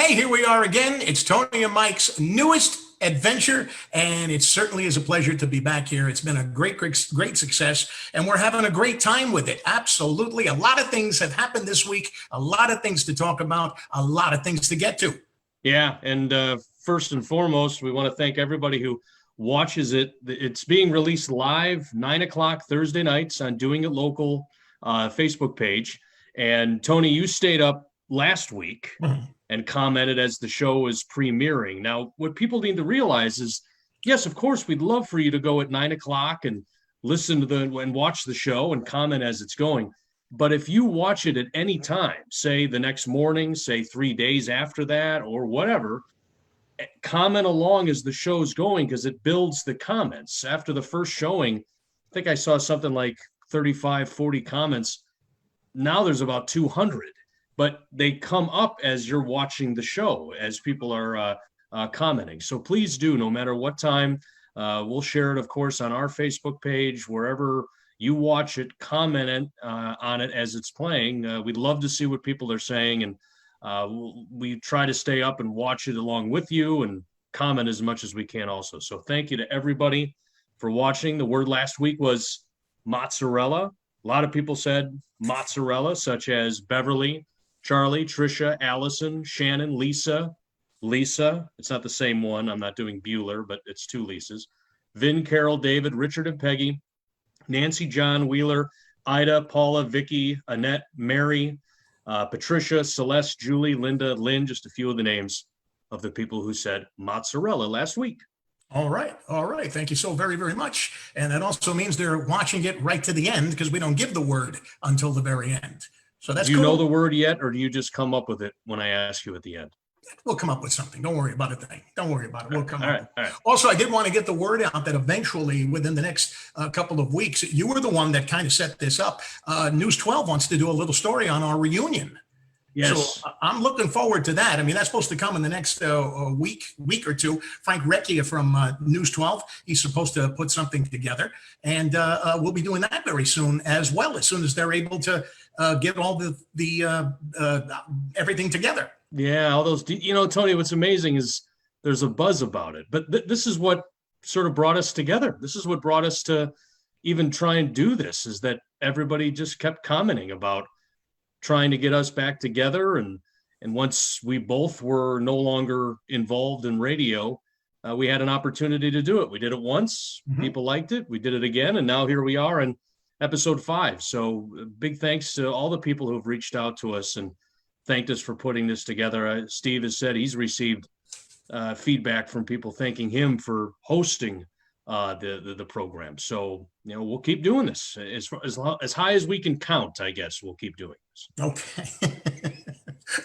Okay, here we are again. It's Tony and Mike's newest adventure, and it certainly is a pleasure to be back here. It's been a great success, and we're having a great time with it. Absolutely. A lot of things have happened this week, a lot of things to talk about, a lot of things to get to. Yeah, and first and foremost, we want to thank everybody who watches it. It's being released live 9 o'clock Thursday nights on Doing It Local Facebook page. And Tony, you stayed up last week and commented as the show is premiering. Now, what people need to realize is, yes, of course, we'd love for you to go at 9 o'clock and listen to and watch the show and comment as it's going. But if you watch it at any time, say the next morning, say 3 days after that, or whatever, comment along as the show's going, because it builds the comments. After the first showing, I think I saw something like 35, 40 comments. Now there's about 200, but they come up as you're watching the show, as people are commenting. So please do, no matter what time. We'll share it, of course, on our Facebook page, wherever you watch it, comment on it as it's playing. We'd love to see what people are saying, and we try to stay up and watch it along with you and comment as much as we can also. So thank you to everybody for watching. The word last week was mozzarella. A lot of people said mozzarella, such as Beverly, Charlie, Trisha, Allison, Shannon, Lisa. It's not the same one. I'm not doing Bueller, but it's two Lisas. Vin, Carol, David, Richard, and Peggy. Nancy, John, Wheeler, Ida, Paula, Vicky, Annette, Mary, Patricia, Celeste, Julie, Linda, Lynn, just a few of the names of the people who said mozzarella last week. All right. Thank you so very much. And that also means they're watching it right to the end, because we don't give the word until the very end. So that's cool. Do you cool. know the word yet, or do you just come up with it when I ask you at the end? We'll come up with something. Don't worry about a thing. Don't worry about it. We'll come up. All right. Also, I did want to get the word out that eventually, within the next couple of weeks, you were the one that kind of set this up. News 12 wants to do a little story on our reunion. Yes. So I'm looking forward to that. I mean, that's supposed to come in the next week or two. Frank Recchia from News 12, he's supposed to put something together. And we'll be doing that very soon as well, as soon as they're able to get all the everything together. Yeah, all those, Tony, what's amazing is there's a buzz about it. But this is what sort of brought us together. This is what brought us to even try and do this, is that everybody just kept commenting about trying to get us back together. And once we both were no longer involved in radio, we had an opportunity to do it. We did it once. People liked it. We did it again. And now here we are in episode 5. So big thanks to all the people who've reached out to us and thanked us for putting this together. Steve has said he's received feedback from people thanking him for hosting the program. So, we'll keep doing this as high as we can count. I guess we'll keep doing this. Okay.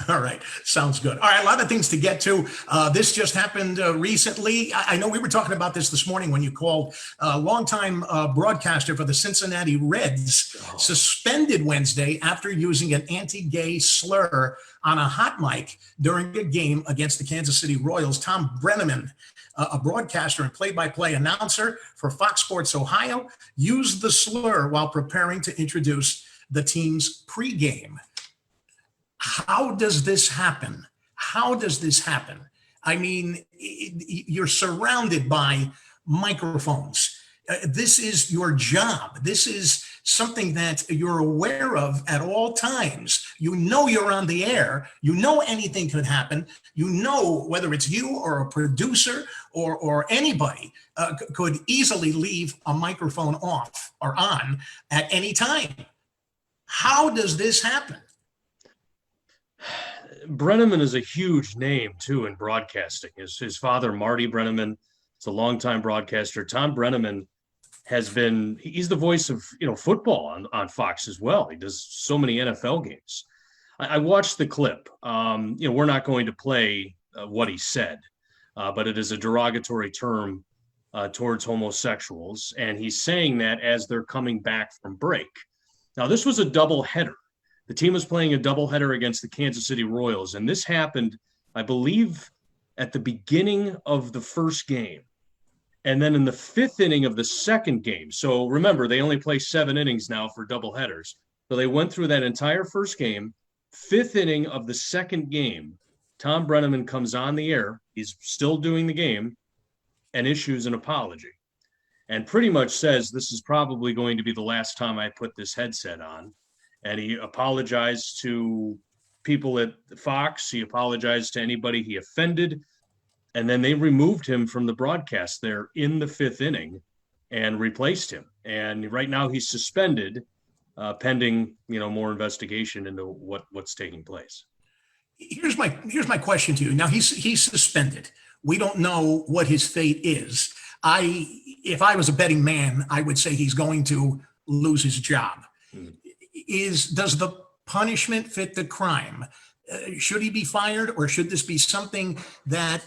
All right. Sounds good. All right. A lot of things to get to. This just happened recently. I know we were talking about this morning when you called. Longtime broadcaster for the Cincinnati Reds suspended Wednesday after using an anti-gay slur on a hot mic during a game against the Kansas City Royals. Tom Brenneman, a broadcaster and play-by-play announcer for Fox Sports Ohio, used the slur while preparing to introduce the team's pregame. How does this happen? I mean, you're surrounded by microphones. This is your job. This is something that you're aware of at all times. You're on the air. Anything could happen. Whether it's you or a producer or anybody could easily leave a microphone off or on at any time. How does this happen? Brenneman is a huge name, too, in broadcasting. His father, Marty Brenneman, is a longtime broadcaster. Tom Brenneman he's the voice of, football on Fox as well. He does so many NFL games. I watched the clip. We're not going to play what he said, but it is a derogatory term towards homosexuals. And he's saying that as they're coming back from break. Now, this was a doubleheader. The team was playing a doubleheader against the Kansas City Royals, and this happened, I believe, at the beginning of the first game, and then in the 5th inning of the second game. So remember, they only play 7 innings now for doubleheaders. So they went through that entire first game, 5th inning of the second game, Tom Brenneman comes on the air, he's still doing the game, and issues an apology and pretty much says, this is probably going to be the last time I put this headset on. And he apologized to people at Fox. He apologized to anybody he offended. And then they removed him from the broadcast there in the 5th inning and replaced him. And right now he's suspended, pending, more investigation into what's taking place. Here's my question to you. Now he's suspended. We don't know what his fate is. If I was a betting man, I would say he's going to lose his job. Does the punishment fit the crime? Should he be fired, or should this be something that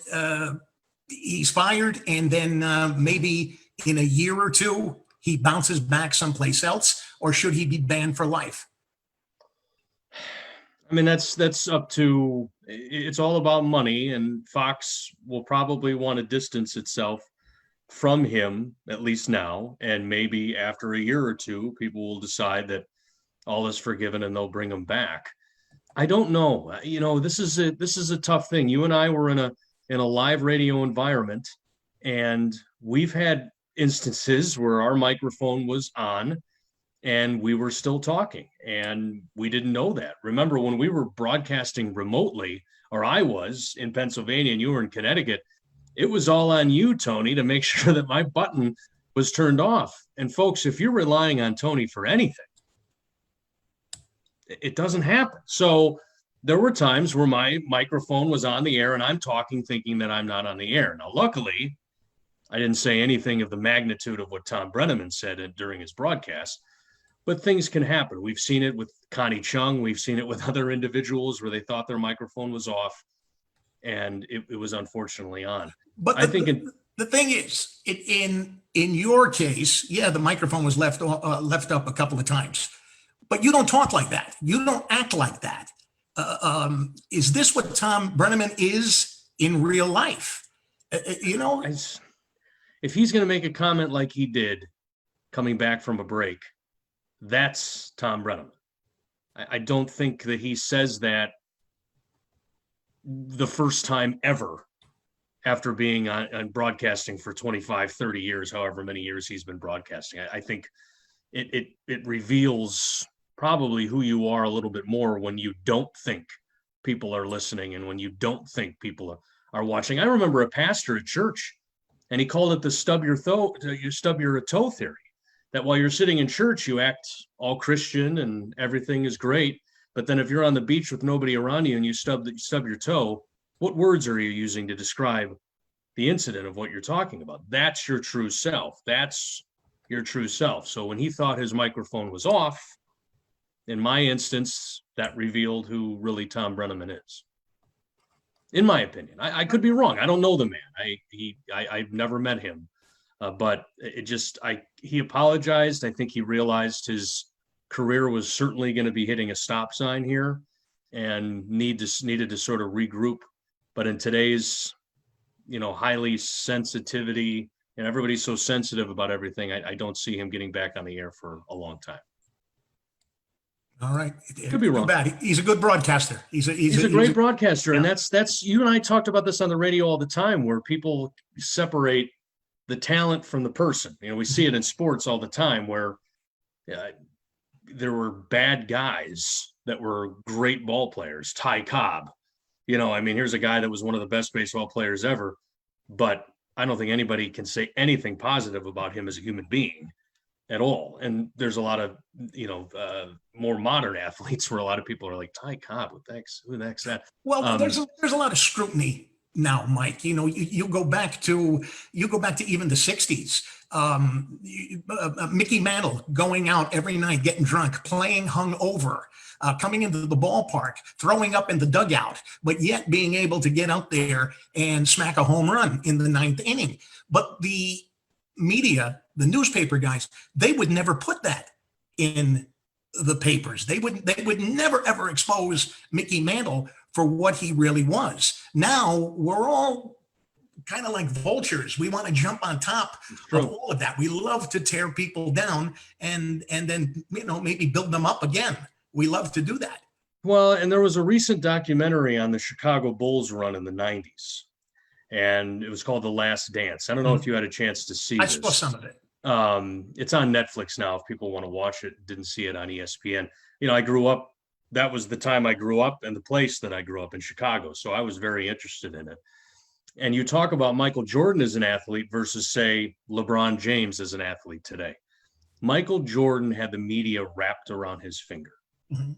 he's fired and then maybe in a year or two he bounces back someplace else, or should he be banned for life? I mean, that's up to, it's all about money, and Fox will probably want to distance itself from him, at least now, and maybe after a year or two, people will decide that all is forgiven and they'll bring him back. I don't know. This is a tough thing. You and I were in a live radio environment, and we've had instances where our microphone was on and we were still talking, and we didn't know that. Remember when we were broadcasting remotely, or I was in Pennsylvania and you were in Connecticut, it was all on you, Tony, to make sure that my button was turned off. And folks, if you're relying on Tony for anything, it doesn't happen. So there were times where my microphone was on the air and I'm talking thinking that I'm not on the air. Now, luckily, I didn't say anything of the magnitude of what Tom Brenneman said during his broadcast, but things can happen. We've seen it with Connie Chung. We've seen it with other individuals where they thought their microphone was off and it was unfortunately on. But the thing is, in your case, yeah, the microphone was left up a couple of times, but you don't talk like that. You don't act like that. Is this what Tom Brenneman is in real life? If he's going to make a comment like he did coming back from a break, that's Tom Brenneman. I don't think that he says that the first time ever after being on broadcasting for 25, 30 years, however many years he's been broadcasting. I think it reveals probably who you are a little bit more when you don't think people are listening and when you don't think people are watching. I remember a pastor at church, and he called it the stub your toe theory, that while you're sitting in church, you act all Christian and everything is great. But then if you're on the beach with nobody around you and you stub your toe, what words are you using to describe the incident of what you're talking about? That's your true self. That's your true self. So when he thought his microphone was off, in my instance, that revealed who really Tom Brenneman is. In my opinion, I could be wrong. I don't know the man. I've never met him, but he apologized. I think he realized his career was certainly going to be hitting a stop sign here, and needed to sort of regroup. But in today's, highly sensitivity, and everybody's so sensitive about everything, I don't see him getting back on the air for a long time. All right. Could be wrong. Bad. He's a good broadcaster. He's a great broadcaster. Yeah. And that's you and I talked about this on the radio all the time, where people separate the talent from the person. We see it in sports all the time where there were bad guys that were great ball players. Ty Cobb, here's a guy that was one of the best baseball players ever, but I don't think anybody can say anything positive about him as a human being at all. And there's a lot of, more modern athletes where a lot of people are like, Ty Cobb, who the heck's that? Well, there's a lot of scrutiny now, Mike. You go back to even the 60s. Mickey Mantle going out every night, getting drunk, playing hungover, coming into the ballpark, throwing up in the dugout, but yet being able to get out there and smack a home run in the 9th inning. But the media, the newspaper guys, they would never put that in the papers. They would never ever expose Mickey Mantle for what he really was. Now we're all kind of like vultures. We want to jump on top of all of that. We love to tear people down and then maybe build them up again. We love to do that. Well, and there was a recent documentary on the Chicago Bulls run in the 90s, and it was called The Last Dance. I don't know if you had a chance to see I saw this. some of it. It's on Netflix now if people want to watch it. Didn't see it on ESPN. You know, I grew up, that was the time I grew up and the place that I grew up in, Chicago. So I was very interested in it. And you talk about Michael Jordan as an athlete versus, say, LeBron James as an athlete today. Michael Jordan had the media wrapped around his finger. Mhm.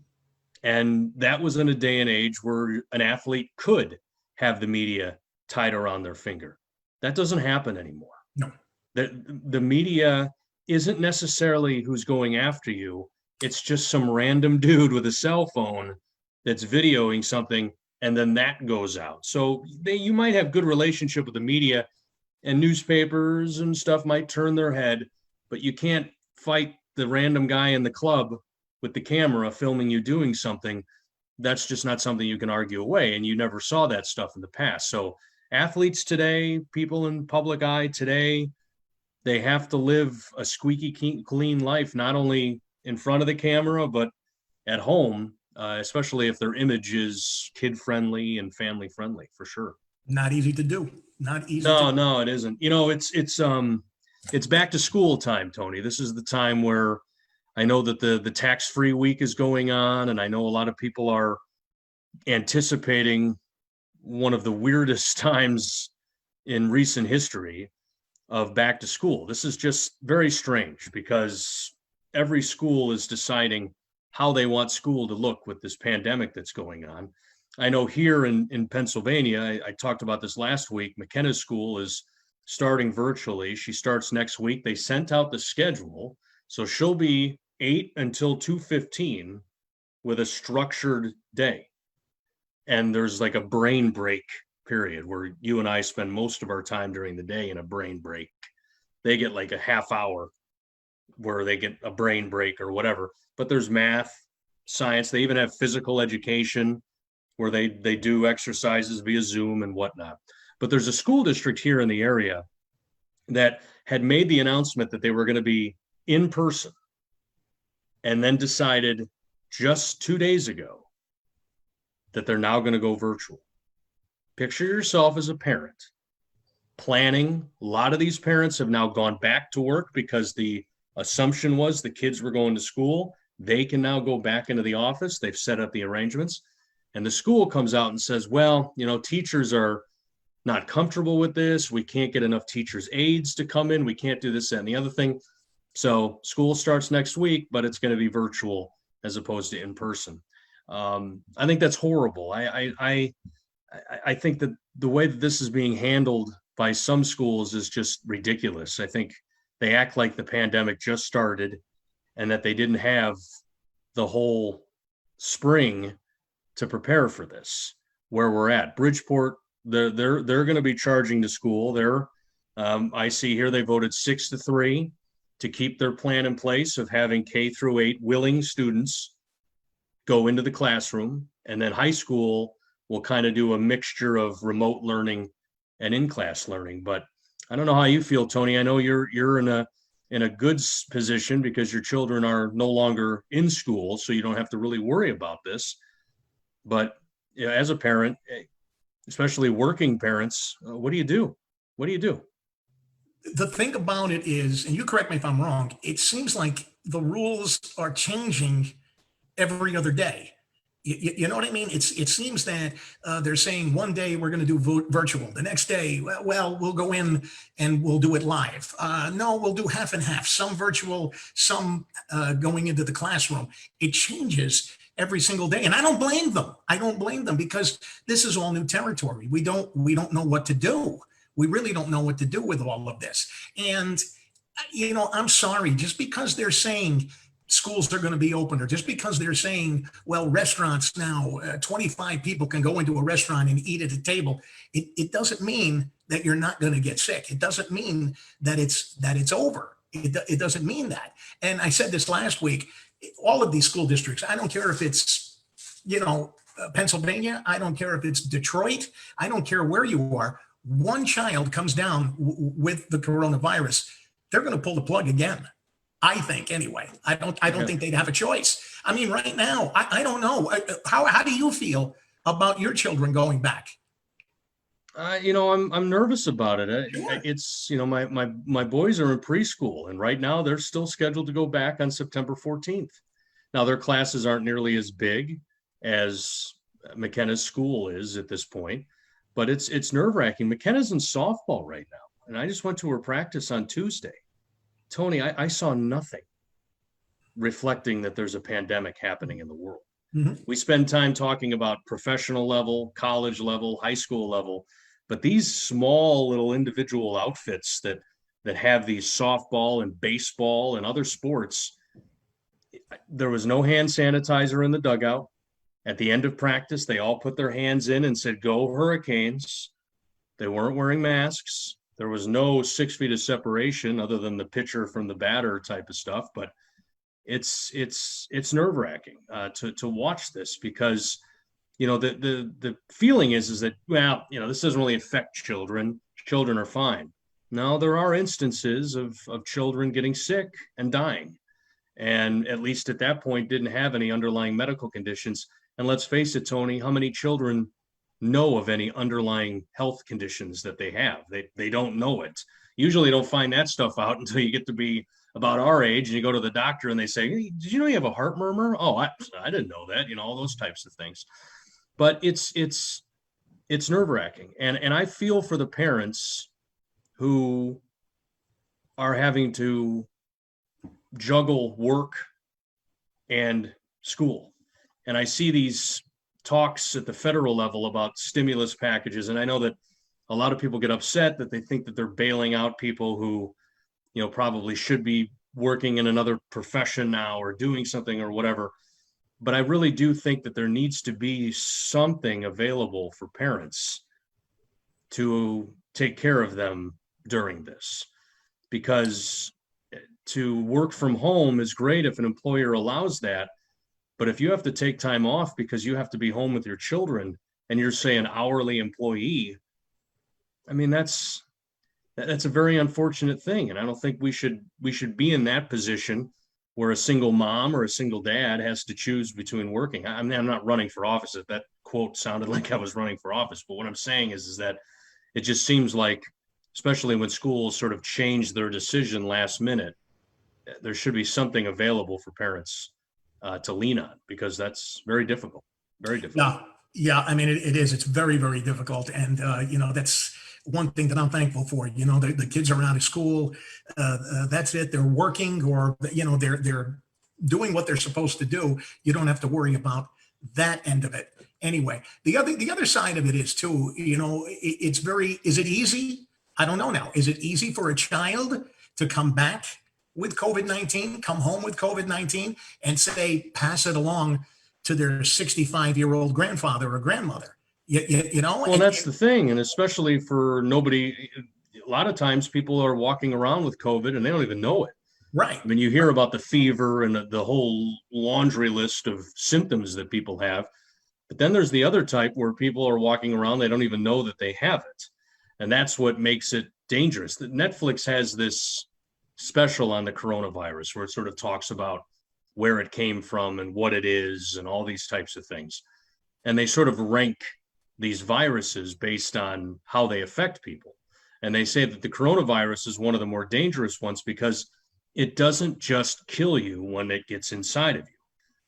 And that was in a day and age where an athlete could have the media tied around their finger. That doesn't happen anymore. No. The media isn't necessarily who's going after you. It's just some random dude with a cell phone that's videoing something, and then that goes out. So you might have good relationship with the media, and newspapers and stuff might turn their head, but you can't fight the random guy in the club with the camera filming you doing something. That's just not something you can argue away. And you never saw that stuff in the past. So athletes today, people in public eye today, they have to live a squeaky clean life, not only in front of the camera, but at home, especially if their image is kid friendly and family friendly, for sure. Not easy to do. Not easy. No, it isn't. You know, it's back to school time, Tony. This is the time where I know that the tax-free week is going on, and I know a lot of people are anticipating one of the weirdest times in recent history of back to school. This is just very strange because every school is deciding how they want school to look with this pandemic that's going on. I know here in Pennsylvania, I talked about this last week, McKenna's school is starting virtually. She starts next week. They sent out the schedule. So she'll be 8 until 2:15 with a structured day. And there's like a brain break period where you and I spend most of our time during the day in a brain break. They get like a half hour where they get a brain break or whatever. But there's math, science. They even have physical education where they do exercises via Zoom and whatnot. But there's a school district here in the area that had made the announcement that they were going to be in person and then decided just 2 days ago that they're now going to go virtual. Picture yourself as a parent planning. A lot of these parents have now gone back to work because the assumption was the kids were going to school. They can now go back into the office. They've set up the arrangements. And the school comes out and says, well, you know, teachers are not comfortable with this. We can't get enough teachers' aides to come in. We can't do this, that, and the other thing. So school starts next week, but it's going to be virtual as opposed to in person. I think that's horrible. I think that the way that this is being handled by some schools is just ridiculous. I think they act like the pandemic just started and that they didn't have the whole spring to prepare for this. Where we're at, Bridgeport, they're going to be charging the school. I see here they voted 6-3 to keep their plan in place of having K-8 willing students go into the classroom, and then high school will kind of do a mixture of remote learning and in-class learning. But I don't know how you feel, Tony. I know you're in a good position because your children are no longer in school, so you don't have to really worry about this. But you know, as a parent, especially working parents, what do you do? What do you do? The thing about it is, and you correct me if I'm wrong, it seems like the rules are changing every other day. You know what I mean? It seems that they're saying one day we're going to do virtual. The next day, well, we'll go in and we'll do it live. No, we'll do half and half. Some virtual, some going into the classroom. It changes every single day, and I don't blame them. I don't blame them because this is all new territory. We don't know what to do. We really don't know what to do with all of this. And you know, I'm sorry, just because they're saying schools are going to be open, or just because they're saying, well, restaurants now, 25 people can go into a restaurant and eat at a table, it doesn't mean that you're not going to get sick. It doesn't mean that it's over. It doesn't mean that. And I said this last week, all of these school districts, I don't care if it's, you know, Pennsylvania, I don't care if it's Detroit, I don't care where you are, one child comes down with the coronavirus, they're going to pull the plug again. I think anyway. I don't Okay. think they'd have a choice. I mean, right now, I don't know. How do you feel about your children going back? I'm nervous about it. Sure. It's, my boys are in preschool, and right now they're still scheduled to go back on September 14th. Now their classes aren't nearly as big as McKenna's school is at this point, but it's nerve-wracking. McKenna's in softball right now, and I just went to her practice on Tuesday. Tony, I saw nothing reflecting that there's a pandemic happening in the world. Mhm. We spend time talking about professional level, college level, high school level, but these small little individual outfits that have these softball and baseball and other sports, there was no hand sanitizer in the dugout. At the end of practice, they all put their hands in and said, "Go Hurricanes." They weren't wearing masks. There was no 6 feet of separation other than the pitcher from the batter type of stuff. But it's nerve wracking to watch this because the feeling is that, well, this doesn't really affect children. Children are fine. No, there are instances of children getting sick and dying, and at least at that point didn't have any underlying medical conditions. And let's face it, Tony, how many children know of any underlying health conditions that they have? They don't know it. Usually don't find that stuff out until you get to be about our age and you go to the doctor and they say, "Hey, did you know you have a heart murmur?" "Oh, I didn't know that," all those types of things. But it's nerve-wracking. And I feel for the parents who are having to juggle work and school. And I see these talks at the federal level about stimulus packages. And I know that a lot of people get upset that they think that they're bailing out people who, probably should be working in another profession now or doing something or whatever. But I really do think that there needs to be something available for parents to take care of them during this, because to work from home is great if an employer allows that. But if you have to take time off because you have to be home with your children and you're, say, an hourly employee, I mean, that's a very unfortunate thing. And I don't think we should be in that position where a single mom or a single dad has to choose between working. I mean, I'm not running for office. If that quote sounded like I was running for office, but what I'm saying is that it just seems like, especially when schools sort of change their decision last minute, there should be something available for parents to lean on, because that's very difficult, very difficult. Yeah, yeah. I mean, it is. It's very, very difficult, and that's one thing that I'm thankful for. The kids are out of school. That's it. They're working, or they're doing what they're supposed to do. You don't have to worry about that end of it. Anyway, the other side of it is too. It's very. Is it easy? I don't know now. Is it easy for a child to come back with COVID-19, come home with COVID-19, and say, pass it along to their 65-year-old grandfather or grandmother? Well, that's the thing. And especially for nobody, a lot of times people are walking around with COVID and they don't even know it. right. I mean, you hear about the fever and the whole laundry list of symptoms that people have. But then there's the other type where people are walking around, they don't even know that they have it. And that's what makes it dangerous. That Netflix has this special on the coronavirus where it sort of talks about where it came from and what it is and all these types of things. And they sort of rank these viruses based on how they affect people. And they say that the coronavirus is one of the more dangerous ones because it doesn't just kill you when it gets inside of you.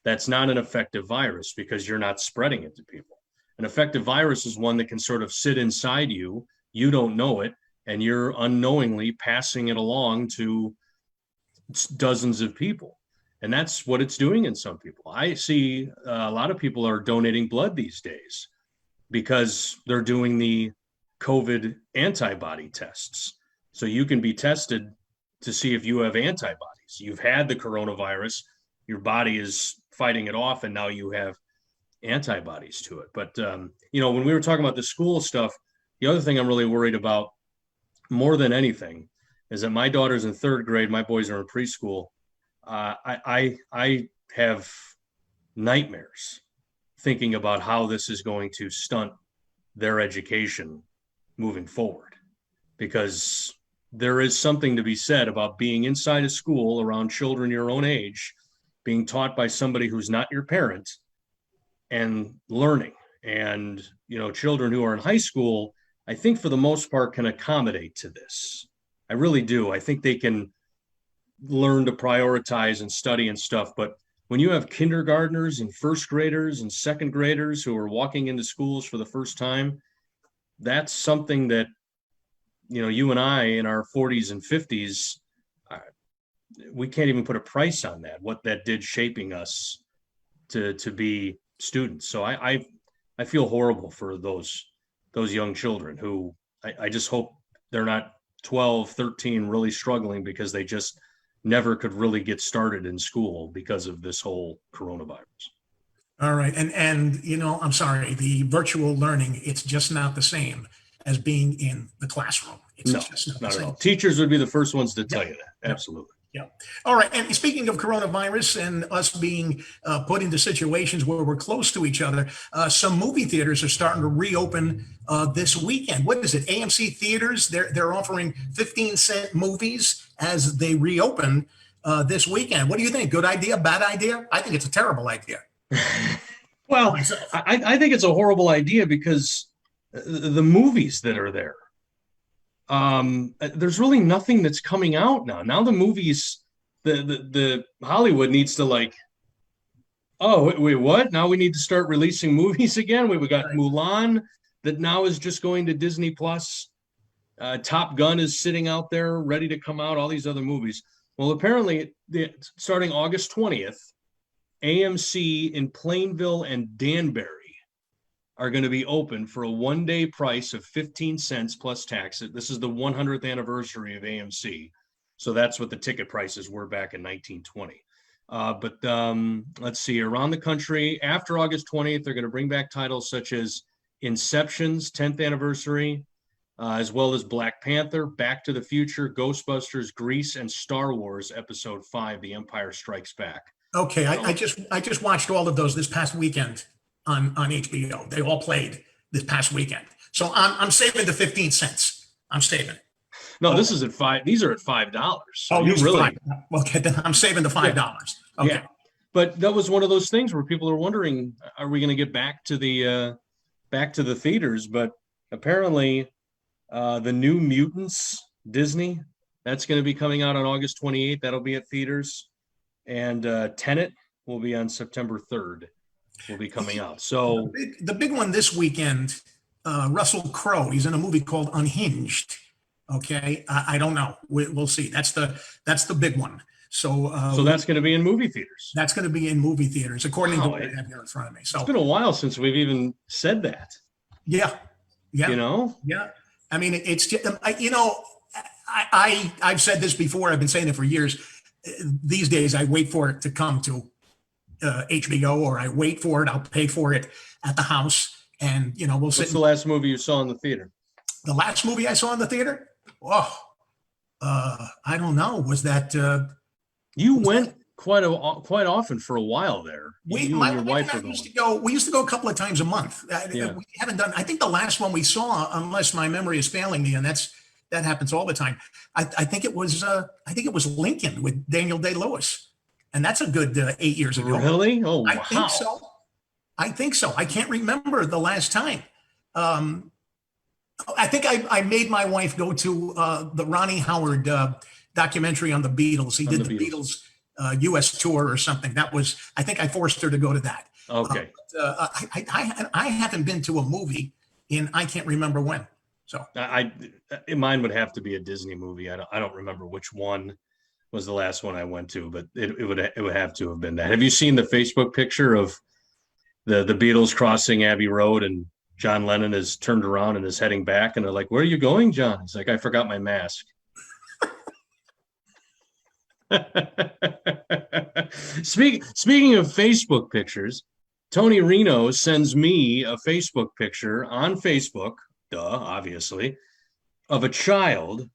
That's not an effective virus because you're not spreading it to people. An effective virus is one that can sort of sit inside you, you don't know it, and you're unknowingly passing it along to dozens of people. And that's what it's doing in some people. I see a lot of people are donating blood these days because they're doing the COVID antibody tests. So you can be tested to see if you have antibodies. You've had the coronavirus, your body is fighting it off, and now you have antibodies to it. But, when we were talking about the school stuff, the other thing I'm really worried about more than anything is that my daughter's in third grade, my boys are in preschool. I have nightmares thinking about how this is going to stunt their education moving forward, because there is something to be said about being inside a school around children your own age, being taught by somebody who's not your parent, and learning. And, children who are in high school, I think for the most part can accommodate to this. I really do. I think they can learn to prioritize and study and stuff. But when you have kindergartners and first graders and second graders who are walking into schools for the first time, that's something that, you and I in our 40s and 50s, we can't even put a price on that, what that did shaping us to be students. So I feel horrible for those young children who I just hope they're not 12, 13, really struggling because they just never could really get started in school because of this whole coronavirus. All right. And I'm sorry, the virtual learning, it's just not the same as being in the classroom. It's No, just not at all. Teachers would be the first ones to tell you that. Absolutely. Yeah. All right. And speaking of coronavirus and us being put into situations where we're close to each other, some movie theaters are starting to reopen this weekend. What is it? AMC theaters, they're offering 15-cent movies as they reopen this weekend. What do you think? Good idea? Bad idea? I think it's a terrible idea. Well, I think it's a horrible idea because the movies that are there, there's really nothing that's coming out now. Now the movies, the Hollywood needs to oh, wait, what? Now we need to start releasing movies again. We got Mulan that now is just going to Disney Plus. Top Gun is sitting out there ready to come out, all these other movies. Well, apparently starting August 20th, AMC in Plainville and Danbury are going to be open for a one-day price of 15 cents plus tax. This is the 100th anniversary of AMC. So that's what the ticket prices were back in 1920. But let's see, around the country, after August 20th, they're going to bring back titles such as Inception's 10th anniversary, as well as Black Panther, Back to the Future, Ghostbusters, Grease, and Star Wars Episode 5, The Empire Strikes Back. Okay, I just watched all of those this past weekend on HBO. They all played this past weekend. So I'm saving the 15 cents. I'm saving it. No, this is at $5. These are at $5. So oh, you really $5. Okay, then I'm saving the $5. Okay. Yeah. But that was one of those things where people are wondering, are we going to get back to the theaters? But apparently, the New Mutants Disney, that's going to be coming out on August 28th. That'll be at theaters. And Tenet will be on September 3rd. Will be coming out. So the big one this weekend, Russell Crowe. He's in a movie called Unhinged. Okay, I don't know. We'll see. That's the big one. So that's going to be in movie theaters. That's going to be in movie theaters, according to what I have here in front of me. So it's been a while since we've even said that. Yeah. Yeah. I mean, it's just, I've said this before. I've been saying it for years. These days, I wait for it to come to HBO, or I wait for it. I'll pay for it at the house, and we'll sit. What's the last movie you saw in the theater? The last movie I saw in the theater? Oh, I don't know. Was that? You went quite often for a while there. We used to go a couple of times a month. We haven't done. I think the last one we saw, unless my memory is failing me, and that happens all the time. I think it was Lincoln with Daniel Day-Lewis, and that's a good 8 years ago. Really? Oh, wow. I think so. I can't remember the last time. I think I made my wife go to the Ronnie Howard documentary on the Beatles. He did the Beatles U.S. tour or something. I think I forced her to go to that. Okay. I haven't been to a movie in I can't remember when. So mine would have to be a Disney movie. I don't remember which one was the last one I went to, but it would have to have been that. Have you seen the Facebook picture of the Beatles crossing Abbey Road, and John Lennon is turned around and is heading back, and they're like, "Where are you going, John?" He's like, "I forgot my mask." Speaking of Facebook pictures, Tony Reno sends me a Facebook picture on Facebook, obviously, of a child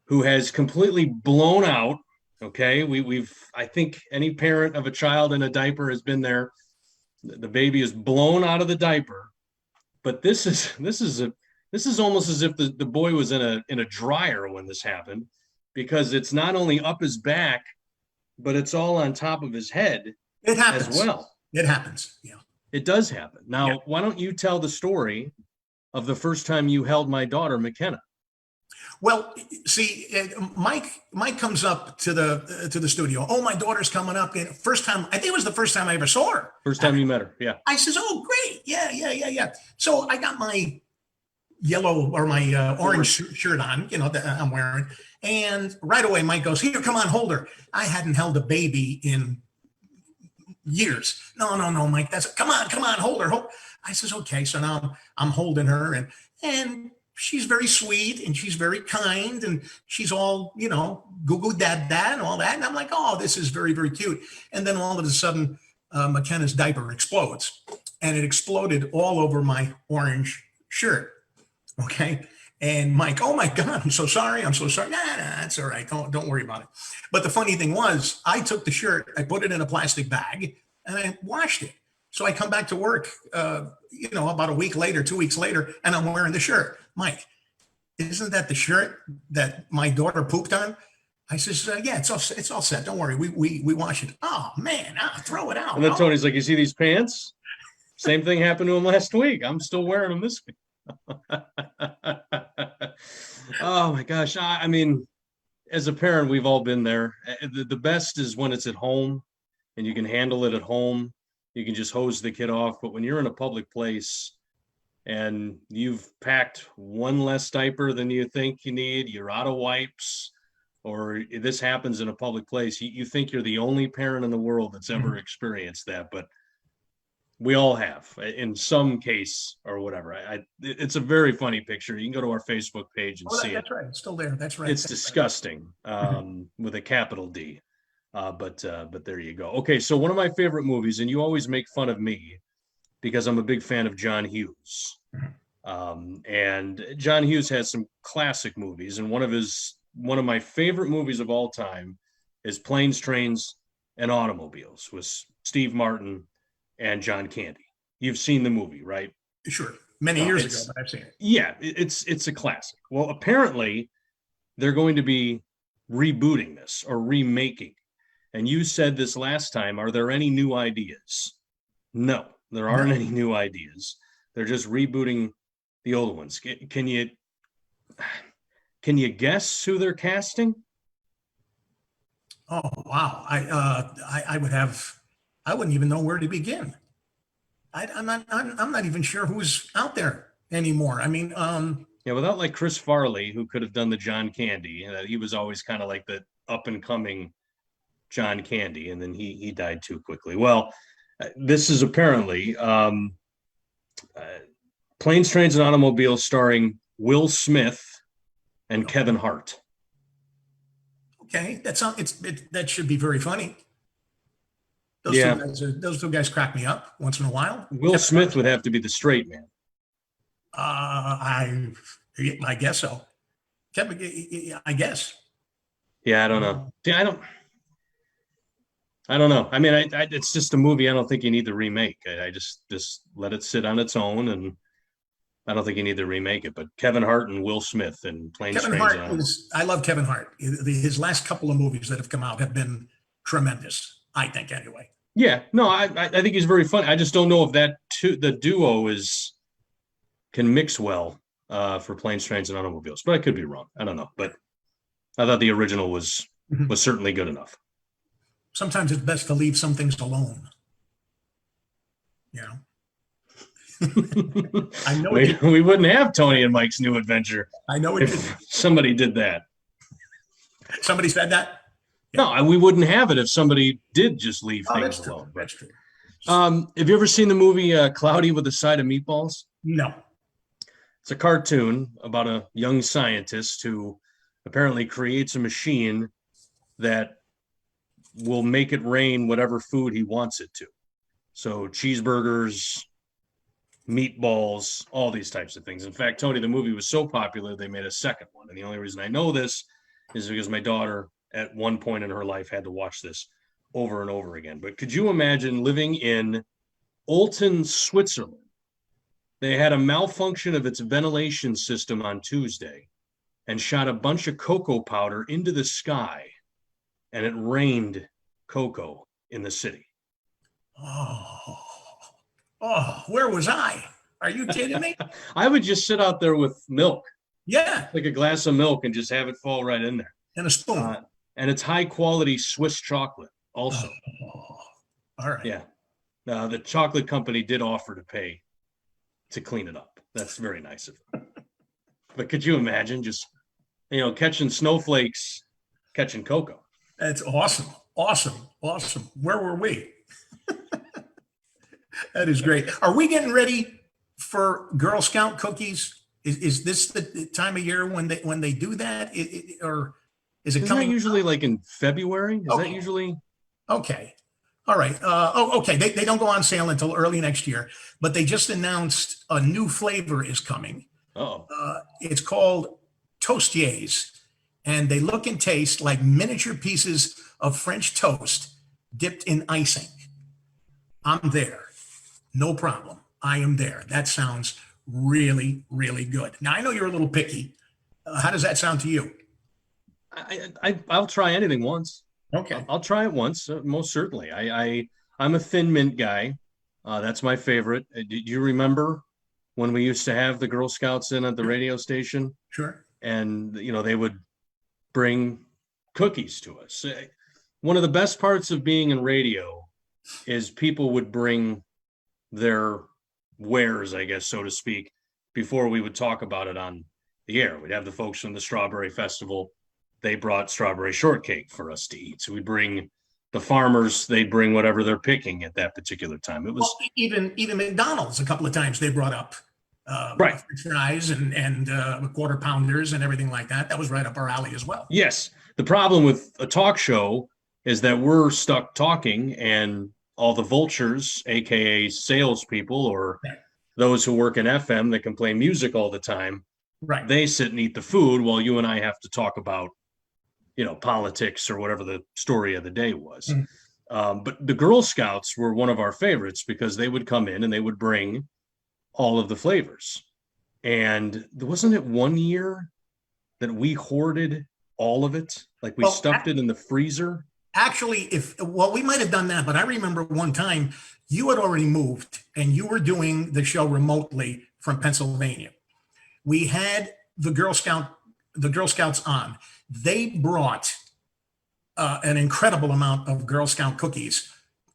who has completely blown out. Okay, I think any parent of a child in a diaper has been there. The baby is blown out of the diaper, but this is This is almost as if the boy was in a dryer when this happened, because it's not only up his back, but it's all on top of his head It as happens. well. It happens. Yeah. It does happen. Now, Yeah. why don't you tell the story of the first time you held my daughter, McKenna? Well, see, Mike comes up to the studio. Oh, my daughter's coming up. And first time, I think it was the first time I ever saw her. First time you met her. Yeah. I says, "Oh, great. Yeah, yeah, yeah, yeah." So I got my yellow or my orange shirt on, that I'm wearing. And right away, Mike goes, "Here, come on, hold her." I hadn't held a baby in years. No, no, no, Mike, come on, hold her. I says, "Okay." So now I'm holding her, and she's very sweet and she's very kind and she's all, goo goo dad and all that. And I'm like, "Oh, this is very, very cute." And then all of a sudden, McKenna's diaper explodes, and it exploded all over my orange shirt. Okay. And Mike, "Oh my God, I'm so sorry. I'm so sorry." Nah, that's all right. Don't worry about it. But the funny thing was, I took the shirt, I put it in a plastic bag, and I washed it. So I come back to work, about a week later, 2 weeks later, and I'm wearing the shirt. "Mike, isn't that the shirt that my daughter pooped on?" I says, "Yeah, it's all set. Don't worry. We wash it." "Oh man, throw it out." And then "Oh." Tony's like, "You see these pants? Same thing happened to him last week. I'm still wearing them this week." Oh my gosh. I mean, as a parent, we've all been there. The best is when it's at home and you can handle it at home. You can just hose the kid off. But when you're in a public place and you've packed one less diaper than you think you need, you're out of wipes, or this happens in a public place, you think you're the only parent in the world that's ever experienced that. But we all have in some case or whatever. It's a very funny picture. You can go to our Facebook page and see it. That's right. It's still there. That's right. It's That's disgusting, with a capital D. But there you go. Okay, so one of my favorite movies, and you always make fun of me because I'm a big fan of John Hughes. And John Hughes has some classic movies, and one of my favorite movies of all time is Planes, Trains, and Automobiles with Steve Martin and John Candy. You've seen the movie, right? Sure. Many years ago, but I've seen it. Yeah, it's a classic. Well, apparently they're going to be rebooting this or remaking. And you said this last time, are there any new ideas? No, there aren't any new ideas. They're just rebooting the old ones. Can you guess who they're casting? Oh, wow. I wouldn't even know where to begin. I'm not even sure who's out there anymore. I mean, Yeah, without like Chris Farley, who could have done the John Candy. He was always kind of like the up and coming John Candy, and then he died too quickly. Well, this is apparently Planes, Trains, and Automobiles starring Will Smith and Kevin Hart. okay, that should be very funny. Yeah. Those two guys crack me up once in a while. Will Smith would have to be the straight man. I guess so. I guess. Yeah, I don't know. See, I don't know. I mean, it's just a movie. I don't think you need to remake. I just let it sit on its own, and I don't think you need to remake it. But Kevin Hart and Will Smith and Planes, Kevin Trains, Hart I love Kevin Hart. His last couple of movies that have come out have been tremendous, I think, anyway. Yeah, no, I think he's very funny. I just don't know if the duo can mix well for Planes, Trains, and Automobiles. But I could be wrong. I don't know. But I thought the original was certainly good enough. Sometimes it's best to leave some things alone. I know we wouldn't have Tony and Mike's New Adventure. I know if somebody did that. Somebody said that? No, we wouldn't have it if somebody did just leave things alone. That's true. Have you ever seen the movie Cloudy with a Side of Meatballs? No. It's a cartoon about a young scientist who apparently creates a machine that will make it rain whatever food he wants it to. So cheeseburgers, meatballs, all these types of things. In fact, Tony, the movie was so popular, they made a second one. And the only reason I know this is because my daughter at one point in her life had to watch this over and over again. But could you imagine living in Olten, Switzerland? They had a malfunction of its ventilation system on Tuesday and shot a bunch of cocoa powder into the sky, and it rained cocoa in the city. Oh, oh, where was I? Are you kidding me? I would just sit out there with milk, Yeah, like a glass of milk, and just have it fall right in there. and a spoon. And it's high quality Swiss chocolate also. Oh, all right. Yeah. The chocolate company did offer to pay to clean it up. That's very nice of them. But could you imagine just, catching snowflakes, catching cocoa? That's awesome. Awesome. Awesome. Where were we? That is great. Are we getting ready for Girl Scout cookies? Is this the time of year when they do that? Or is it Isn't coming? that usually like in February? Is that Okay. usually? Okay. All right. Okay. They don't go on sale until early next year, but they just announced a new flavor is coming. Oh, It's called Toastiers, and they look and taste like miniature pieces of French toast dipped in icing. I'm there. No problem. I am there. That sounds really, really good. Now, I know you're a little picky. How does that sound to you? I'll try anything once. Okay. I'll try it once, most certainly. I'm a Thin Mint guy. That's my favorite. Do you remember when we used to have the Girl Scouts in at the radio station, Sure. and they would bring cookies to us? One of the best parts of being in radio is people would bring their wares, I guess, so to speak, before we would talk about it on the air. We'd have the folks from the Strawberry Festival. They brought strawberry shortcake for us to eat. So we bring the farmers, they bring whatever they're picking at that particular time. It was Even McDonald's a couple of times they brought up Right. French fries and quarter pounders and everything like that. That was right up our alley as well. Yes. The problem with a talk show is that we're stuck talking, and all the vultures, aka salespeople, or Right. those who work in FM that can play music all the time, Right. they sit and eat the food while you and I have to talk about, politics or whatever the story of the day was. But the Girl Scouts were one of our favorites because they would come in and they would bring all of the flavors. And wasn't it one year that we hoarded all of it? Like we Well, stuffed it in the freezer? Actually, we might have done that, but I remember one time you had already moved and you were doing the show remotely from Pennsylvania. We had the Girl Scouts on. They brought an incredible amount of Girl Scout cookies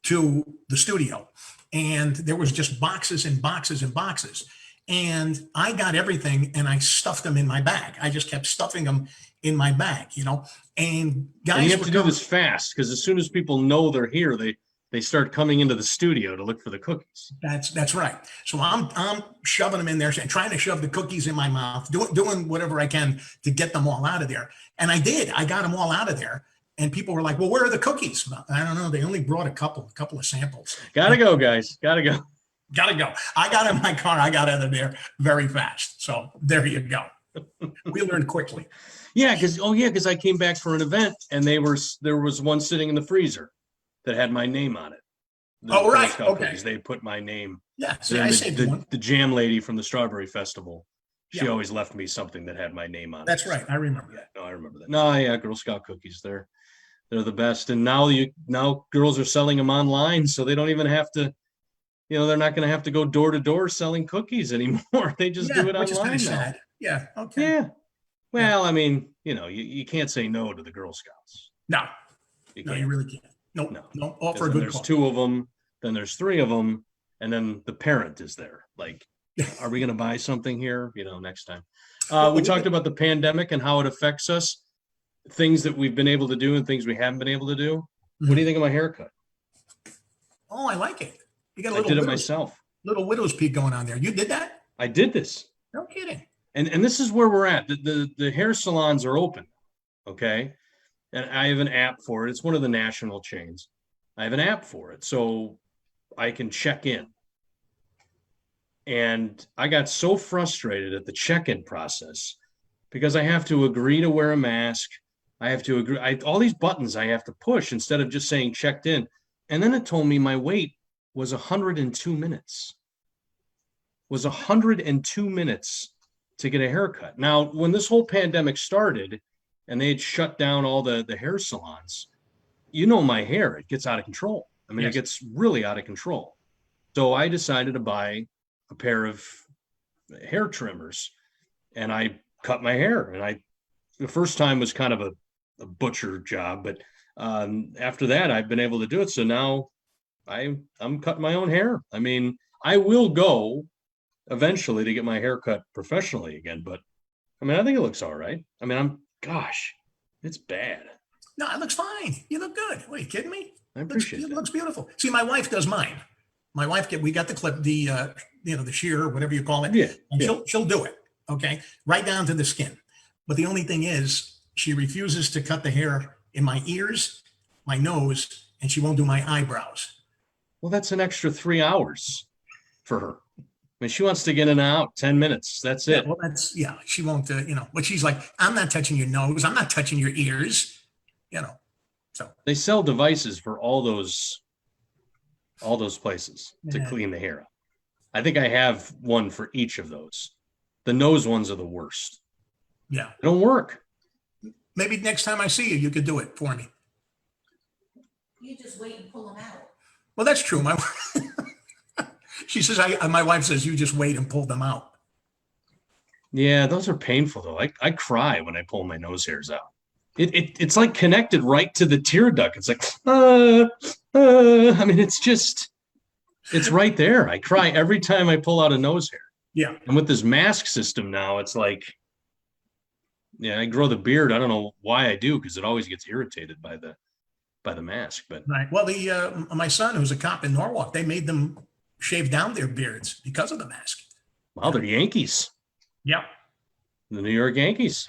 to the studio, and there was just boxes and boxes and boxes. And I got everything and I stuffed them in my bag. I just kept stuffing them in my bag, and guys And you have would to do come- this fast because as soon as people know they're here, they start coming into the studio to look for the cookies. That's right. So I'm shoving them in there and trying to shove the cookies in my mouth, doing whatever I can to get them all out of there. And I did. I got them all out of there. And people were like, "Well, where are the cookies?" Well, I don't know. They only brought a couple of samples. Gotta go, guys. Gotta go. Gotta go. I got in my car. I got out of there very fast. So there you go. We learned quickly. Yeah, because I came back for an event and there was one sitting in the freezer that had my name on it. The Oh, Girl right. Scout Okay. cookies, they put my name. Yeah. See, Then I saved one. the jam lady from the Strawberry Festival, she Yeah. always left me something that had my name on it. That's right. I remember that. No, I remember that. No, yeah, Girl Scout cookies, they're the best. And now girls are selling them online, so they don't even have to, they're not going to have to go door to door selling cookies anymore. They just do it which is online kind of now. sad. Yeah. Okay. Yeah. Well, I mean, you can't say no to the Girl Scouts. No, You no, can't. you really can't. Nope. No. No. All for a Then good there's cause. 2 of them, then there's 3 of them, and then the parent is there. Like, are we going to buy something here? Next time. We talked about the pandemic and how it affects us, things that we've been able to do and things we haven't been able to do. What do you think of my haircut? Oh, I like it. You got a I little did it widow's, myself. little widow's peak going on there. You did that? I did this. No kidding. And this is where we're at. The hair salons are open. Okay. And I have an app for it. It's one of the national chains. I have an app for it. So I can check in. And I got so frustrated at the check-in process because I have to agree to wear a mask. I have to agree. All these buttons I have to push instead of just saying checked in. And then it told me my wait was 102 minutes. was 102 minutes to get a haircut. Now, when this whole pandemic started and they had shut down all the hair salons, my hair, it gets out of control. I mean, Yes. It gets really out of control. So I decided to buy a pair of hair trimmers and I cut my hair. And the first time was kind of a butcher job, but after that, I've been able to do it. So now I'm cutting my own hair. I mean, I will go eventually to get my hair cut professionally again, but I mean, I think it looks all right. I mean, gosh, it's bad. No, it looks fine. You look good. What, are you kidding me? I appreciate It that. looks beautiful. See, my wife does mine. My wife we got the clip, the shear, whatever you call it. Yeah, And yeah. she'll do it. Okay. Right down to the skin. But the only thing is she refuses to cut the hair in my ears, my nose, and she won't do my eyebrows. Well, that's an extra 3 hours for her. I mean, she wants to get in and out 10 minutes. That's it. Well, she won't, but she's like, I'm not touching your nose. I'm not touching your ears, so. They sell devices for all those places to Yeah. clean the hair up. I think I have one for each of those. The nose ones are the worst. Yeah. They don't work. Maybe next time I see you, you could do it for me. You just wait and pull them out. Well, that's true. She says, my wife says, you just wait and pull them out. Yeah, those are painful though. I cry when I pull my nose hairs out. It's like connected right to the tear duct. It's like, I mean, it's right there. I cry every time I pull out a nose hair. Yeah. And with this mask system now, it's like, I grow the beard. I don't know why I do, because it always gets irritated by the mask. But Right. Well, my son, who's a cop in Norwalk, they made them shave down their beards because of the mask. wow, they're Yankees, Yep. the New York Yankees.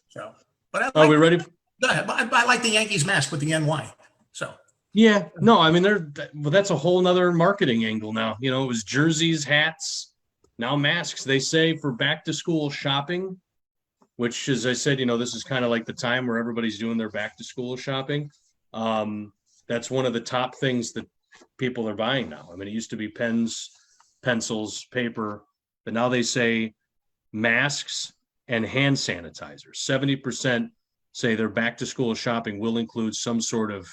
So, but Are we ready? Go ahead. I like the Yankees mask with the NY. So. Yeah, no, I mean, that's a whole nother marketing angle now. It was jerseys, hats, now masks. They say for back to school shopping, which, as I said, this is kind of like the time where everybody's doing their back to school shopping. That's one of the top things that people are buying now. I mean, it used to be pens, pencils, paper, but now they say masks and hand sanitizers. 70% say their back to school shopping will include some sort of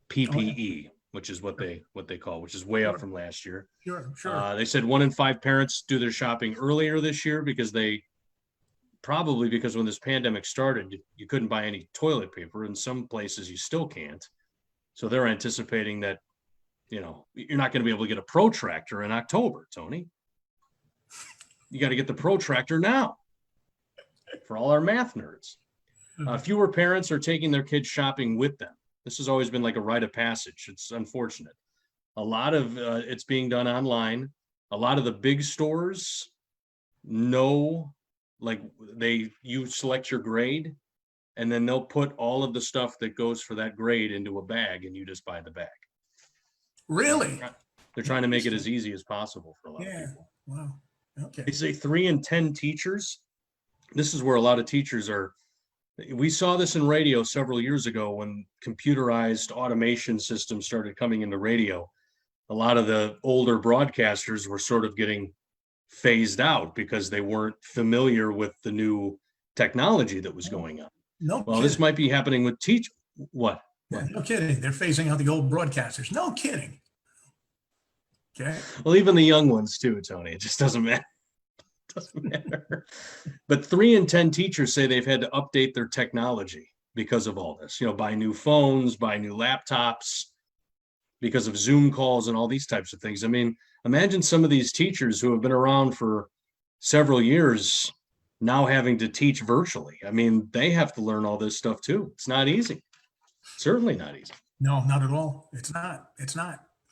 PPE, which is what they call, which is way up from last year. Sure. They said 1 in 5 parents do their shopping earlier this year because when this pandemic started, you couldn't buy any toilet paper. In some places, you still can't. So they're anticipating that, you're not going to be able to get a protractor in October, Tony. You got to get the protractor now for all our math nerds. Fewer parents are taking their kids shopping with them. This has always been like a rite of passage. It's unfortunate. A lot of it's being done online. A lot of the big stores you select your grade, and then they'll put all of the stuff that goes for that grade into a bag, and you just buy the bag. Really? They're trying to make it as easy as possible for a lot of Yeah. people. Wow. Okay. They say 3 in 10 teachers. This is where a lot of teachers are. We saw this in radio several years ago when computerized automation systems started coming into radio. A lot of the older broadcasters were sort of getting phased out because they weren't familiar with the new technology that was going on. No Well, kidding. this might be happening with what? Yeah, no kidding. They're phasing out the old broadcasters. No kidding. Okay. Well, even the young ones too, Tony. It just doesn't matter. Doesn't matter. But 3 in 10 teachers say they've had to update their technology because of all this. Buy new phones, buy new laptops, because of Zoom calls and all these types of things. I mean, imagine some of these teachers who have been around for several years now having to teach virtually. I mean, they have to learn all this stuff too. It's not easy. Certainly not easy. No, not at all. It's not.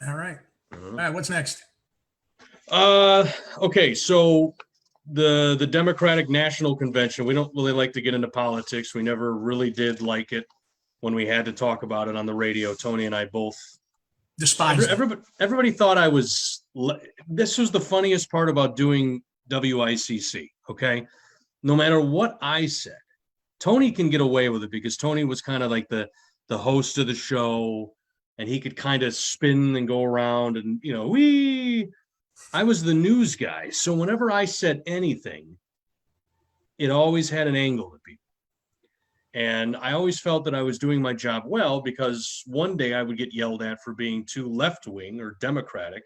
All right. All right. What's next? Okay, so the Democratic National Convention, we don't really like to get into politics. We never really did like it when we had to talk about it on the radio. Tony and I both Despise it. everybody thought this was the funniest part about doing WICC. Okay, no matter what I said, Tony can get away with it because Tony was kind of like the host of the show, and he could kind of spin and go around and I was the news guy. So whenever I said anything, it always had an angle to people. And I always felt that I was doing my job well because one day I would get yelled at for being too left wing or Democratic.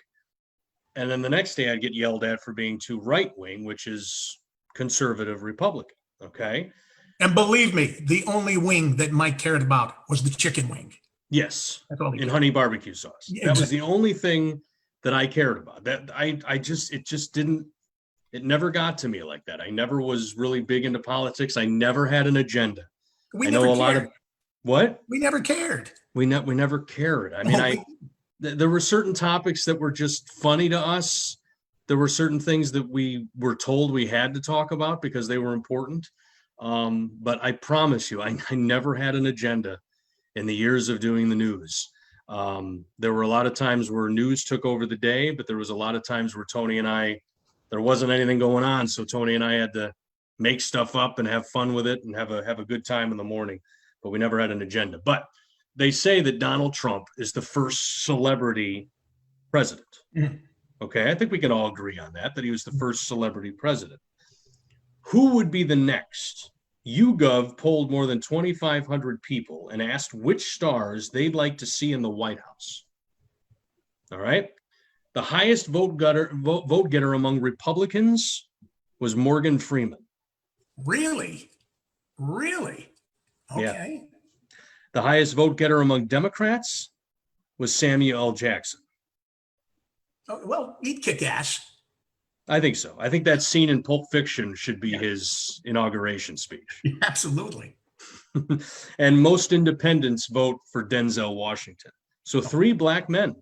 And then the next day I'd get yelled at for being too right wing, which is conservative Republican. Okay. And believe me, the only wing that Mike cared about was the chicken wing. Yes. That's all he In cared. honey barbecue sauce. Yeah, That was the only thing that I cared about. That it just didn't, it never got to me like that. I never was really big into politics. I never had an agenda. We I never know a cared. lot of what? We never cared. We never cared. I mean, there were certain topics that were just funny to us. There were certain things that we were told we had to talk about because they were important. But I promise you, I never had an agenda in the years of doing the news. There were a lot of times where news took over the day, but there was a lot of times where Tony and I, there wasn't anything going on. So Tony and I had to make stuff up and have fun with it and have a good time in the morning, but we never had an agenda. But they say that Donald Trump is the first celebrity president. Mhm. Okay. I think we can all agree on that he was the first celebrity president. Who would be the next? YouGov polled more than 2,500 people and asked which stars they'd like to see in the White House. All right. The highest vote getter among Republicans was Morgan Freeman. Really? Really? Okay. The highest vote getter among Democrats was Samuel L. Jackson. Oh, well, he'd kick ass. I think so. I think that scene in Pulp Fiction should be his inauguration speech. Absolutely. And most independents vote for Denzel Washington. So 3 black men.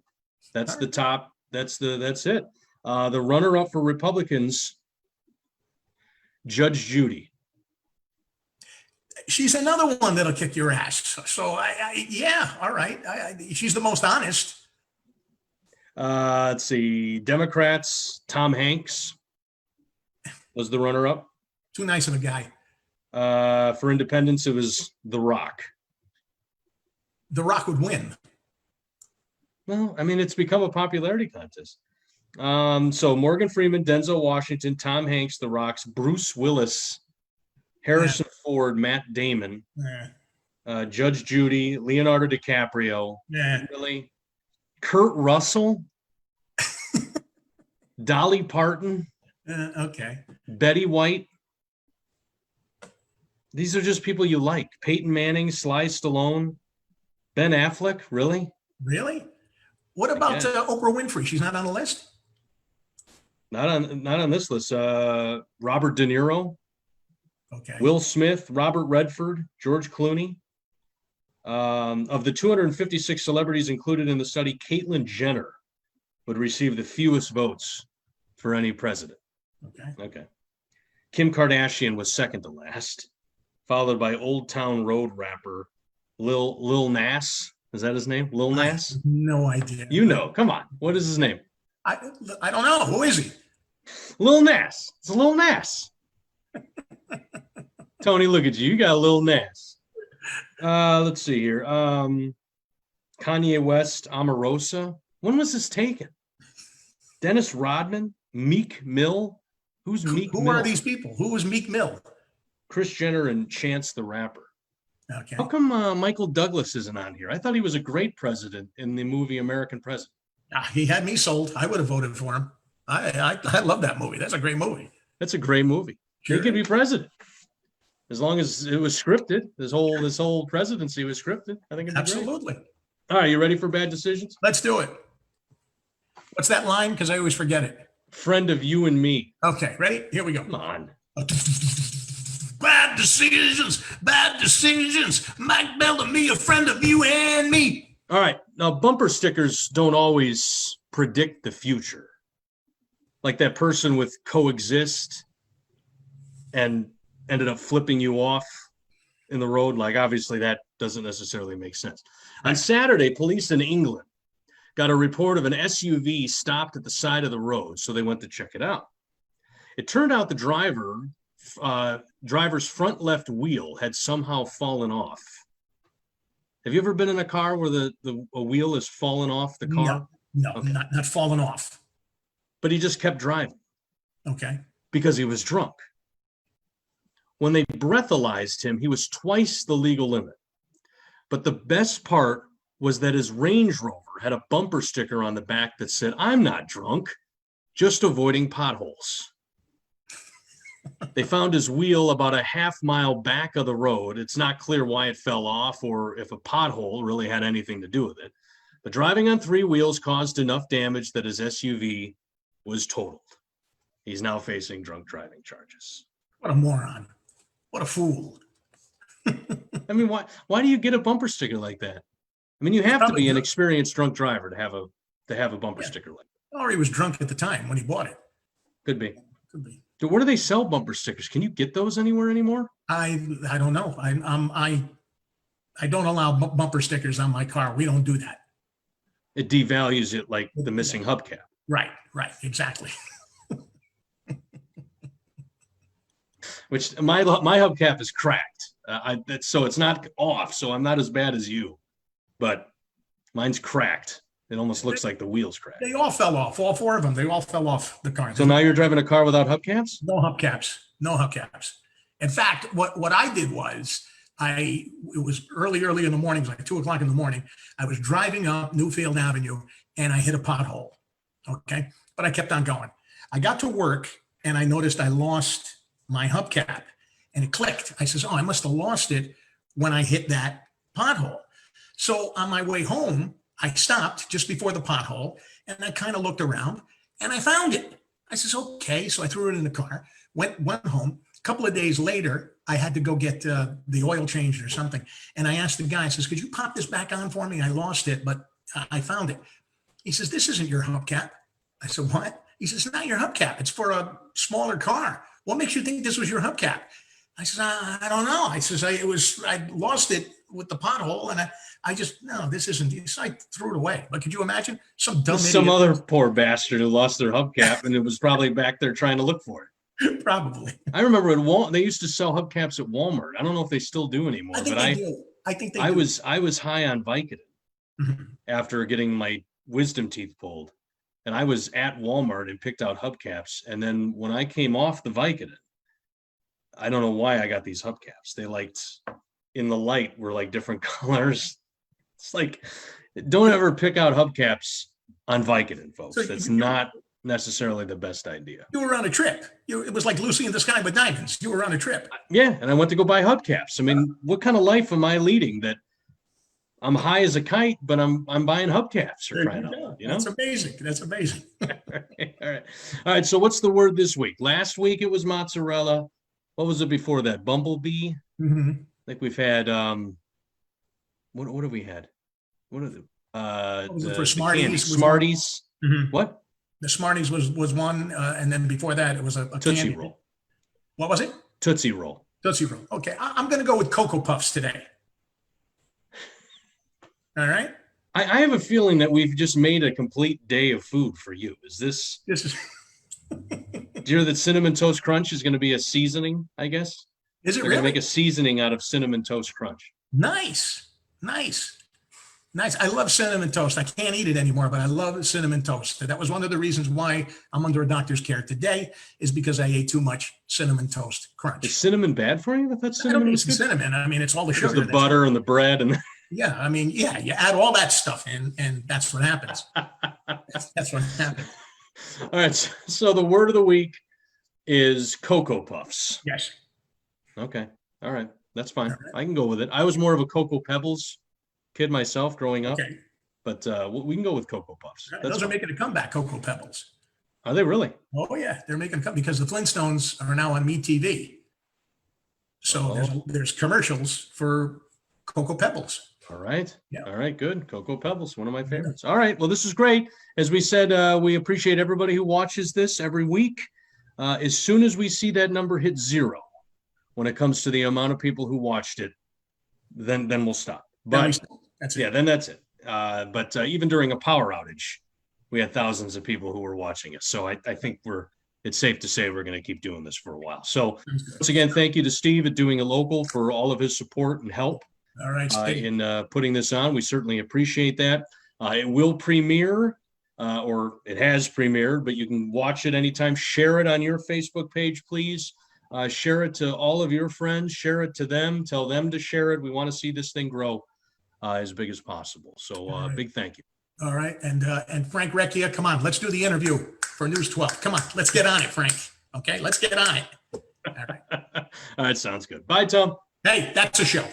That's the top. That's it. The runner-up for Republicans, Judge Judy. She's another one that'll kick your ass. So yeah, all right. She's the most honest. Let's see. Democrats, Tom Hanks was the runner-up. Too nice of a guy. For independents, it was The Rock. The Rock would win. Well, I mean, it's become a popularity contest. So Morgan Freeman, Denzel Washington, Tom Hanks, The Rock's, Bruce Willis, Harrison Ford, Matt Damon, Yeah. Judge Judy, Leonardo DiCaprio, Yeah. really, Kurt Russell, Dolly Parton, Okay. Betty White. These are just people you like. Peyton Manning, Sly Stallone, Ben Affleck. Really? Really? What about Oprah Winfrey? She's not on the list? Not on this list. Robert De Niro, Okay. Will Smith, Robert Redford, George Clooney. Of the 256 celebrities included in the study, Caitlyn Jenner would receive the fewest votes for any president. Okay. Kim Kardashian was second to last, followed by Old Town Road rapper Lil Nas. Is that his name? Lil Nas? No idea. You know, come on. What is his name? I don't know. Who is he? Lil Nas. It's Lil Nas. Tony, look at you. You got Lil Nas. Let's see here. Kanye West, Omarosa. When was this taken? Dennis Rodman, Meek Mill. Who's Meek Who Mill? are these people? Who was Meek Mill? Kris Jenner and Chance the Rapper. Okay. How come Michael Douglas isn't on here? I thought he was a great president in the movie American President. He had me sold. I would have voted for him. I love that movie. That's a great movie. That's a great movie. Sure. He could be president as long as it was scripted. This whole presidency was scripted. I think it'd be Absolutely. great. All right, you ready for bad decisions? Let's do it. What's that line? Because I always forget it. Friend of you and me. Okay, ready? Here we go. Come on. Bad decisions, bad decisions. Mike Bellamy, a friend of you and me. All right. Now, bumper stickers don't always predict the future. Like that person with coexist and ended up flipping you off in the road. Like, obviously, that doesn't necessarily make sense. On Saturday, police in England got a report of an SUV stopped at the side of the road, so they went to check it out. It turned out the driver's front left wheel had somehow fallen off. Have you ever been in a car where a wheel has fallen off the car? No, Okay. not falling off. but he just kept driving Okay. because he was drunk. When they breathalyzed him, he was twice the legal limit. But the best part was that his Range Rover had a bumper sticker on the back that said, "I'm not drunk, just avoiding potholes." They found his wheel about a half-mile back of the road. It's not clear why it fell off or if a pothole really had anything to do with it. But driving on 3 wheels caused enough damage that his SUV was totaled. He's now facing drunk driving charges. What a moron. What a fool. I mean, why do you get a bumper sticker like that? I mean, you have to be an experienced drunk driver to have a bumper sticker like that. Or he was drunk at the time when he bought it. Could be. Could be. So where do they sell bumper stickers? Can you get those anywhere anymore? I don't know. I don't allow bumper stickers on my car. We don't do that. It devalues it like the missing hubcap. Right, exactly. Which my hubcap is cracked. So it's not off. So I'm not as bad as you, but mine's cracked. It almost looks like the wheel's cracked. They all fell off. All 4 of them. They all fell off the car. So now you're driving a car without hubcaps? No hubcaps. No hubcaps. In fact, what I did was it was early in the morning, it was like 2:00 in the morning. I was driving up Newfield Avenue and I hit a pothole. Okay. But I kept on going. I got to work and I noticed I lost my hubcap and it clicked. I says, "Oh, I must have lost it when I hit that pothole." So on my way home, I stopped just before the pothole and I kind of looked around and I found it. I says, "Okay." So I threw it in the car, went home. A couple of days later, I had to go get the oil changed or something. And I asked the guy, I says, "Could you pop this back on for me? I lost it, but I found it." He says, "This isn't your hubcap." I said, "What?" He says, "It's not your hubcap. It's for a smaller car. What makes you think this was your hubcap?" I said, I don't know. I says, I lost it with the pothole and I just, no, this isn't. So I threw it away. But could you imagine some dumb Some idiot? other poor bastard who lost their hubcap and it was probably back there trying to look for it. Probably. I remember at they used to sell hubcaps at Walmart. I don't know if they still do anymore, I think but they do. I think they I do. was high on Vicodin Mhm. after getting my wisdom teeth pulled. And I was at Walmart and picked out hubcaps. And then when I came off the Vicodin, I don't know why I got these hubcaps. They in the light were like different colors. It's like, don't ever pick out hubcaps on Vicodin, folks. So That's not necessarily the best idea. You were on a trip. It was like Lucy in the Sky with Diamonds. You were on a trip. Yeah, and I went to go buy hubcaps. I mean, what kind of life am I leading that I'm high as a kite, but I'm buying hubcaps for crying out loud, you know? That's amazing. That's amazing. All right. So what's the word this week? Last week it was mozzarella. What was it before that? Bumblebee. Mhm. I think we've had what have we had? What are was it the for Smarties? candy? Was Smarties. Mhm. What? The Smarties was one, and then before that it was a Tootsie candy. Roll. What was it? Tootsie Roll. Tootsie Roll. Okay, I'm going to go with Cocoa Puffs today. All right. I have a feeling that we've just made a complete day of food for you. Is this? This is. Do you know that Cinnamon Toast Crunch is going to be a seasoning? I guess Is it they're going to really? make a seasoning out of Cinnamon Toast Crunch. Nice. I love cinnamon toast. I can't eat it anymore, but I love cinnamon toast. That was one of the reasons why I'm under a doctor's care today, is because I ate too much cinnamon toast crunch. Is cinnamon bad for you? I thought I don't cinnamon think was it's the good. cinnamon. I mean, it's all the Because sugar. the butter and the bread and Yeah, I mean, yeah, you add all that stuff in, and that's what happens. That's what happens. all right. So the word of the week is Cocoa Puffs. Yes. Okay. All right. That's fine. All right. I can go with it. I was more of a Cocoa Pebbles kid myself growing up, Okay. but we can go with Cocoa Puffs. That's Those are fine. making a comeback, Cocoa Pebbles. Are they really? Oh yeah, they're making a comeback because the Flintstones are now on MeTV. So there's commercials for Cocoa Pebbles. All right. Yeah. All right. Good. Cocoa Pebbles, one of my favorites. All right. Well, this is great. As we said, we appreciate everybody who watches this every week. As soon as we see that number hit 0, when it comes to the amount of people who watched it, then we'll stop. But That's it. yeah, then that's it. But even during a power outage, we had thousands of people who were watching us. So I think it's safe to say we're going to keep doing this for a while. So once again, thank you to Steve at Doing It Local for all of his support and help All right. Steve. in putting this on. We certainly appreciate that. It will premiere or it has premiered, but you can watch it anytime. Share it on your Facebook page, please. Share it to all of your friends. Share it to them. Tell them to share it. We want to see this thing grow as big as possible. So right. big thank you. All right. And Frank Recchia, come on, let's do the interview for News 12. Come on, let's get on it, Frank. Okay, let's get on it. All right. All right, sounds good. Bye, Tom. Hey, that's a show.